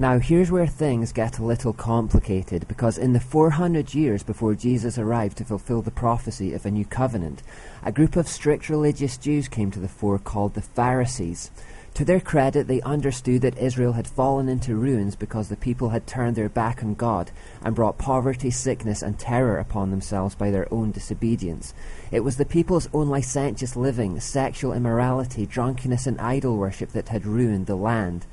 Now here's where things get a little complicated, because in the 400 years before Jesus arrived to fulfill the prophecy of a new covenant, a group of strict religious Jews came to the fore called the Pharisees. To their credit, they understood that Israel had fallen into ruins because the people had turned their back on God and brought poverty, sickness, and terror upon themselves by their own disobedience. It was the people's own licentious living, sexual immorality, drunkenness, and idol worship that had ruined the land.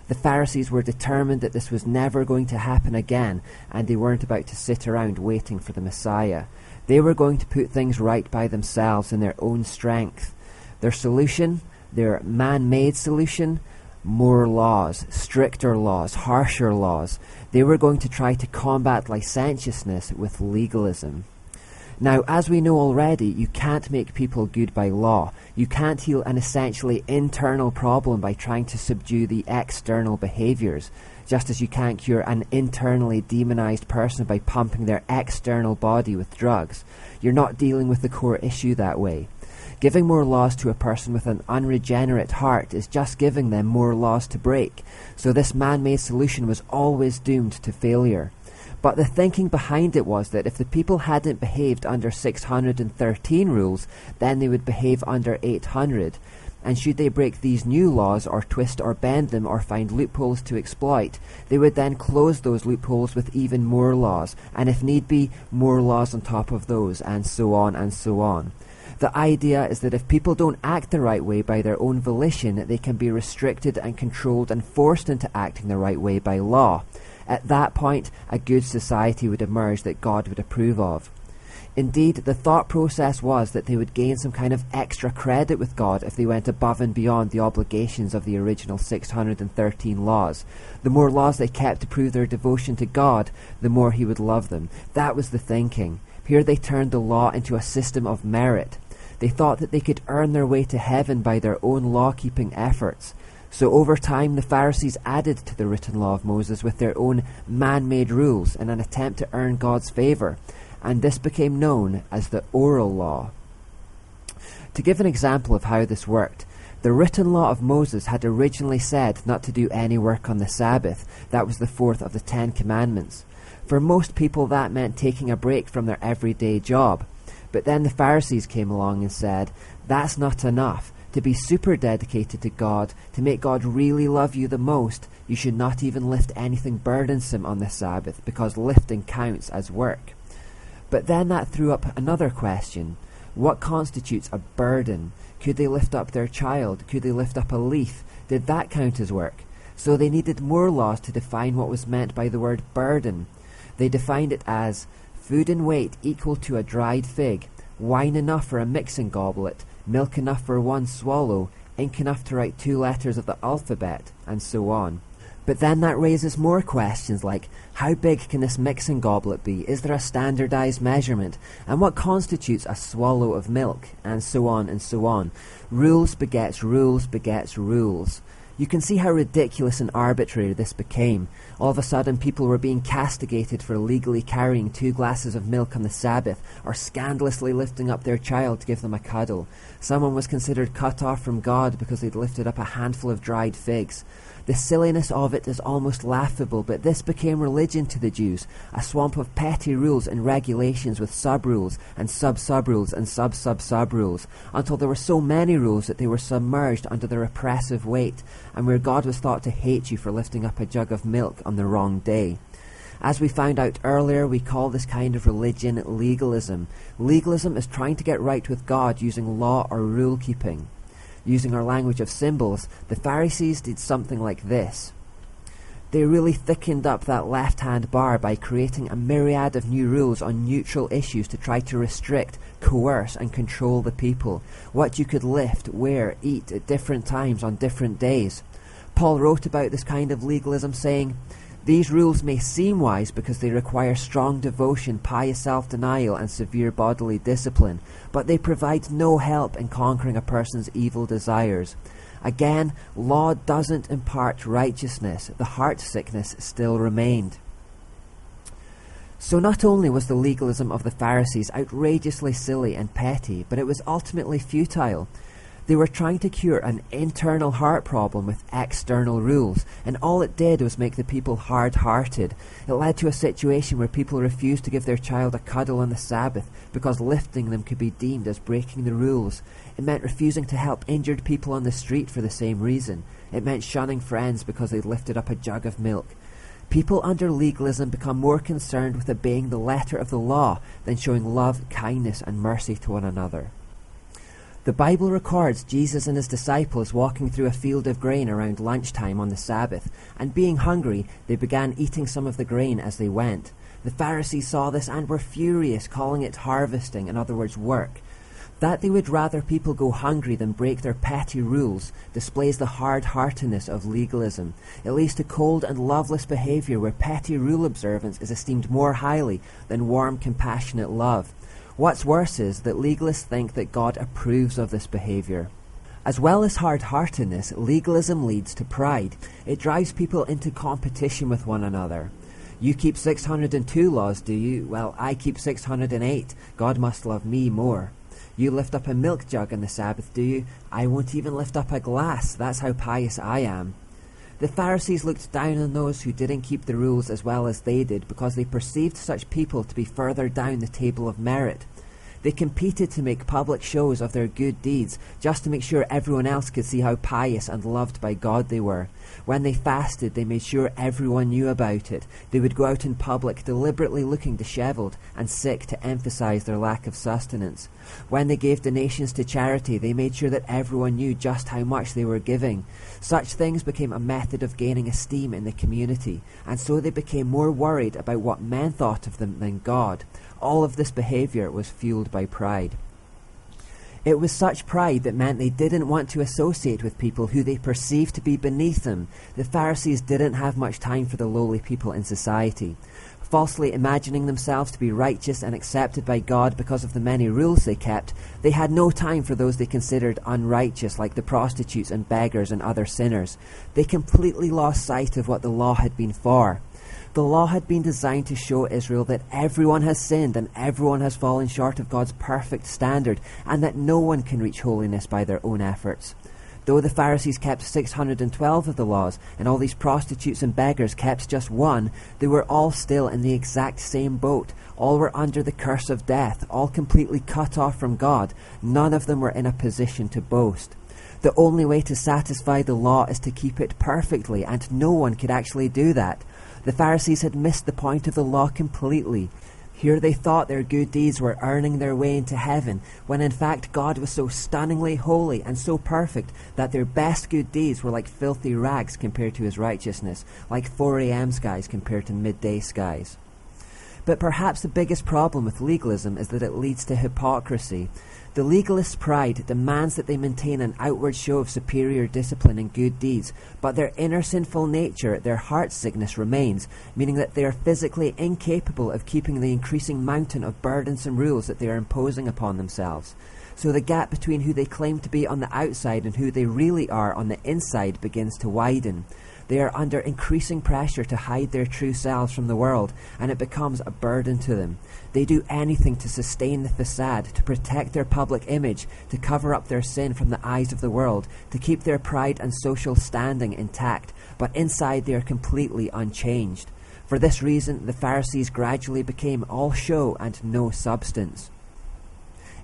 The Pharisees were determined that this was never going to happen again, and they weren't about to sit around waiting for the Messiah. They were going to put things right by themselves in their own strength. Their solution, their man-made solution, more laws, stricter laws, harsher laws. They were going to try to combat licentiousness with legalism. Now, as we know already, you can't make people good by law. You can't heal an essentially internal problem by trying to subdue the external behaviours, just as you can't cure an internally demonized person by pumping their external body with drugs. You're not dealing with the core issue that way. Giving more laws to a person with an unregenerate heart is just giving them more laws to break. So this man-made solution was always doomed to failure. But the thinking behind it was that if the people hadn't behaved under 613 rules, then they would behave under 800. And should they break these new laws, or twist or bend them, or find loopholes to exploit, they would then close those loopholes with even more laws, and if need be, more laws on top of those, and so on and so on. The idea is that if people don't act the right way by their own volition, they can be restricted and controlled and forced into acting the right way by law. At that point, a good society would emerge that God would approve of. Indeed, the thought process was that they would gain some kind of extra credit with God if they went above and beyond the obligations of the original 613 laws. The more laws they kept to prove their devotion to God, the more he would love them. That was the thinking. Here they turned the law into a system of merit. They thought that they could earn their way to heaven by their own law-keeping efforts. So over time, the Pharisees added to the written law of Moses with their own man-made rules in an attempt to earn God's favour, and this became known as the oral law. To give an example of how this worked, the written law of Moses had originally said not to do any work on the Sabbath. That was the fourth of the 10 Commandments. For most people, that meant taking a break from their everyday job. But then the Pharisees came along and said, that's not enough. To be super dedicated to God, to make God really love you the most, you should not even lift anything burdensome on the Sabbath, because lifting counts as work. But then that threw up another question. What constitutes a burden? Could they lift up their child? Could they lift up a leaf? Did that count as work? So they needed more laws to define what was meant by the word burden. They defined it as food in weight equal to a dried fig, wine enough for a mixing goblet, milk enough for one swallow, ink enough to write 2 letters of the alphabet, and so on. But then that raises more questions like, how big can this mixing goblet be? Is there a standardized measurement? And what constitutes a swallow of milk? And so on and so on. Rules begets rules begets rules. You can see how ridiculous and arbitrary this became. All of a sudden, people were being castigated for legally carrying 2 glasses of milk on the Sabbath, or scandalously lifting up their child to give them a cuddle. Someone was considered cut off from God because they'd lifted up a handful of dried figs. The silliness of it is almost laughable, but this became religion to the Jews, a swamp of petty rules and regulations with sub-rules and sub-sub-rules and sub-sub-sub-rules, until there were so many rules that they were submerged under their oppressive weight, and where God was thought to hate you for lifting up a jug of milk on the wrong day. As we found out earlier, we call this kind of religion legalism. Legalism is trying to get right with God using law or rule-keeping. Using our language of symbols, the Pharisees did something like this. They really thickened up that left-hand bar by creating a myriad of new rules on neutral issues to try to restrict, coerce, and control the people. What you could lift, wear, eat at different times on different days. Paul wrote about this kind of legalism saying, these rules may seem wise because they require strong devotion, pious self-denial, and severe bodily discipline, but they provide no help in conquering a person's evil desires. Again, law doesn't impart righteousness. The heart sickness still remained. So not only was the legalism of the Pharisees outrageously silly and petty, but it was ultimately futile. They were trying to cure an internal heart problem with external rules, and all it did was make the people hard-hearted. It led to a situation where people refused to give their child a cuddle on the Sabbath because lifting them could be deemed as breaking the rules. It meant refusing to help injured people on the street for the same reason. It meant shunning friends because they lifted up a jug of milk. People under legalism become more concerned with obeying the letter of the law than showing love, kindness, and mercy to one another. The Bible records Jesus and his disciples walking through a field of grain around lunchtime on the Sabbath, and being hungry, they began eating some of the grain as they went. The Pharisees saw this and were furious, calling it harvesting, in other words, work. That they would rather people go hungry than break their petty rules displays the hard-heartedness of legalism. It leads to cold and loveless behaviour where petty rule observance is esteemed more highly than warm, compassionate love. What's worse is that legalists think that God approves of this behaviour. As well as hard-heartedness, legalism leads to pride. It drives people into competition with one another. You keep 602 laws, do you? Well, I keep 608. God must love me more. You lift up a milk jug on the Sabbath, do you? I won't even lift up a glass. That's how pious I am. The Pharisees looked down on those who didn't keep the rules as well as they did because they perceived such people to be further down the table of merit. They competed to make public shows of their good deeds just to make sure everyone else could see how pious and loved by God they were. When they fasted, they made sure everyone knew about it. They would go out in public deliberately looking dishevelled and sick to emphasize their lack of sustenance. When they gave donations to charity, they made sure that everyone knew just how much they were giving. Such things became a method of gaining esteem in the community, and so they became more worried about what men thought of them than God. All of this behaviour was fueled by pride. It was such pride that meant they didn't want to associate with people who they perceived to be beneath them. The Pharisees didn't have much time for the lowly people in society. Falsely imagining themselves to be righteous and accepted by God because of the many rules they kept, they had no time for those they considered unrighteous, like the prostitutes and beggars and other sinners. They completely lost sight of what the law had been for. The law had been designed to show Israel that everyone has sinned and everyone has fallen short of God's perfect standard, and that no one can reach holiness by their own efforts. Though the Pharisees kept 612 of the laws, and all these prostitutes and beggars kept just one, they were all still in the exact same boat. All were under the curse of death, all completely cut off from God. None of them were in a position to boast. The only way to satisfy the law is to keep it perfectly, and no one could actually do that. The Pharisees had missed the point of the law completely. Here they thought their good deeds were earning their way into heaven, when in fact God was so stunningly holy and so perfect that their best good deeds were like filthy rags compared to his righteousness, like 4 a.m. skies compared to midday skies. But perhaps the biggest problem with legalism is that it leads to hypocrisy. The legalist's pride demands that they maintain an outward show of superior discipline and good deeds, but their inner sinful nature, their heart sickness, remains, meaning that they are physically incapable of keeping the increasing mountain of burdensome rules that they are imposing upon themselves. So the gap between who they claim to be on the outside and who they really are on the inside begins to widen. They are under increasing pressure to hide their true selves from the world, and it becomes a burden to them. They do anything to sustain the facade, to protect their public image, to cover up their sin from the eyes of the world, to keep their pride and social standing intact, but inside they are completely unchanged. For this reason, the Pharisees gradually became all show and no substance.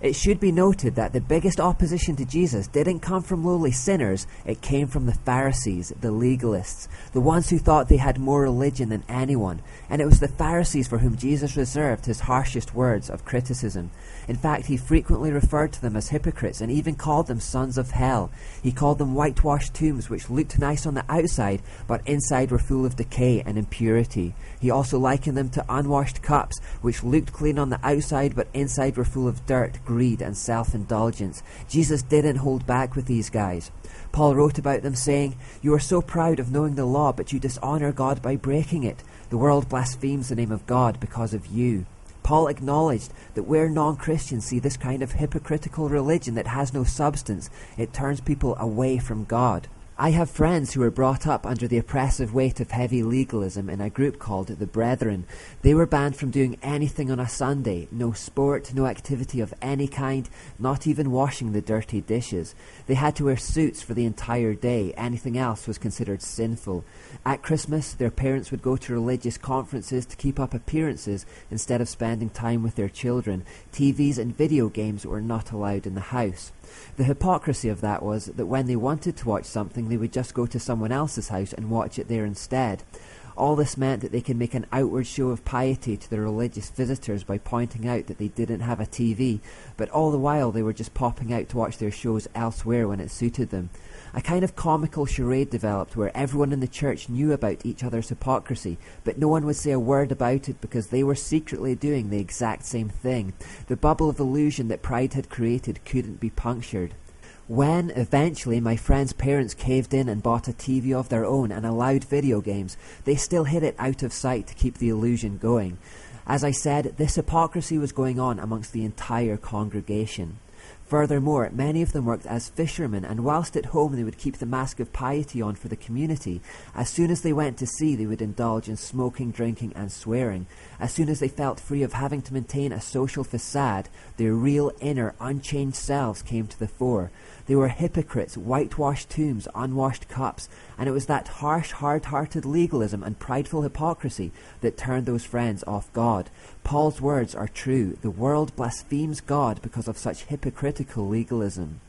It should be noted that the biggest opposition to Jesus didn't come from lowly sinners, it came from the Pharisees, the legalists, the ones who thought they had more religion than anyone, and it was the Pharisees for whom Jesus reserved his harshest words of criticism. In fact, he frequently referred to them as hypocrites and even called them sons of hell. He called them whitewashed tombs which looked nice on the outside, but inside were full of decay and impurity. He also likened them to unwashed cups which looked clean on the outside, but inside were full of dirt, greed and self-indulgence. Jesus didn't hold back with these guys. Paul wrote about them saying, "You are so proud of knowing the law, but you dishonor God by breaking it. The world blasphemes the name of God because of you." Paul acknowledged that where non-Christians see this kind of hypocritical religion that has no substance, it turns people away from God. I have friends who were brought up under the oppressive weight of heavy legalism in a group called the Brethren. They were banned from doing anything on a Sunday, no sport, no activity of any kind, not even washing the dirty dishes. They had to wear suits for the entire day. Anything else was considered sinful. At Christmas, their parents would go to religious conferences to keep up appearances instead of spending time with their children. TVs and video games were not allowed in the house. The hypocrisy of that was that when they wanted to watch something, they would just go to someone else's house and watch it there instead. All this meant that they could make an outward show of piety to their religious visitors by pointing out that they didn't have a TV, but all the while they were just popping out to watch their shows elsewhere when it suited them. A kind of comical charade developed where everyone in the church knew about each other's hypocrisy, but no one would say a word about it because they were secretly doing the exact same thing. The bubble of illusion that pride had created couldn't be punctured. When, eventually, my friends' parents caved in and bought a TV of their own and allowed video games, they still hid it out of sight to keep the illusion going. As I said, this hypocrisy was going on amongst the entire congregation. Furthermore, many of them worked as fishermen, and whilst at home they would keep the mask of piety on for the community, as soon as they went to sea they would indulge in smoking, drinking and swearing. As soon as they felt free of having to maintain a social facade, their real, inner, unchanged selves came to the fore. They were hypocrites, whitewashed tombs, unwashed cups, and it was that harsh, hard-hearted legalism and prideful hypocrisy that turned those friends off God. Paul's words are true. The world blasphemes God because of such hypocritical legalism.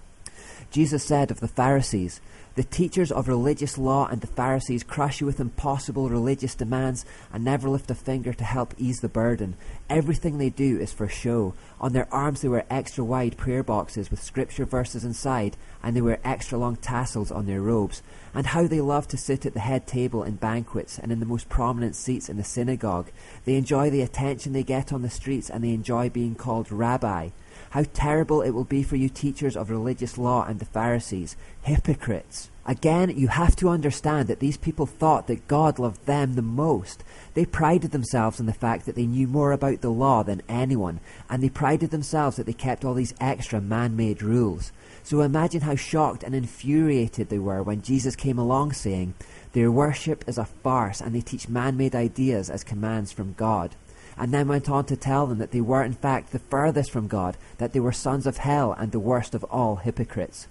Jesus said of the Pharisees, "The teachers of religious law and the Pharisees crush you with impossible religious demands and never lift a finger to help ease the burden. Everything they do is for show. On their arms they wear extra wide prayer boxes with scripture verses inside, and they wear extra long tassels on their robes. And how they love to sit at the head table in banquets and in the most prominent seats in the synagogue. They enjoy the attention they get on the streets, and they enjoy being called rabbi. How terrible it will be for you teachers of religious law and the Pharisees, hypocrites." Again, you have to understand that these people thought that God loved them the most. They prided themselves on the fact that they knew more about the law than anyone, and they prided themselves that they kept all these extra man-made rules. So imagine how shocked and infuriated they were when Jesus came along saying, "Their worship is a farce and they teach man-made ideas as commands from God." And then went on to tell them that they were in fact the furthest from God, that they were sons of hell and the worst of all hypocrites.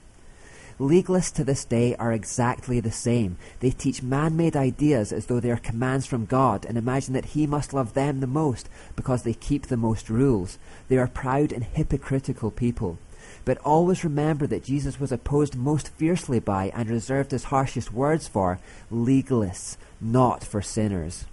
Legalists to this day are exactly the same. They teach man-made ideas as though they are commands from God and imagine that He must love them the most because they keep the most rules. They are proud and hypocritical people. But always remember that Jesus was opposed most fiercely by and reserved His harshest words for legalists, not for sinners.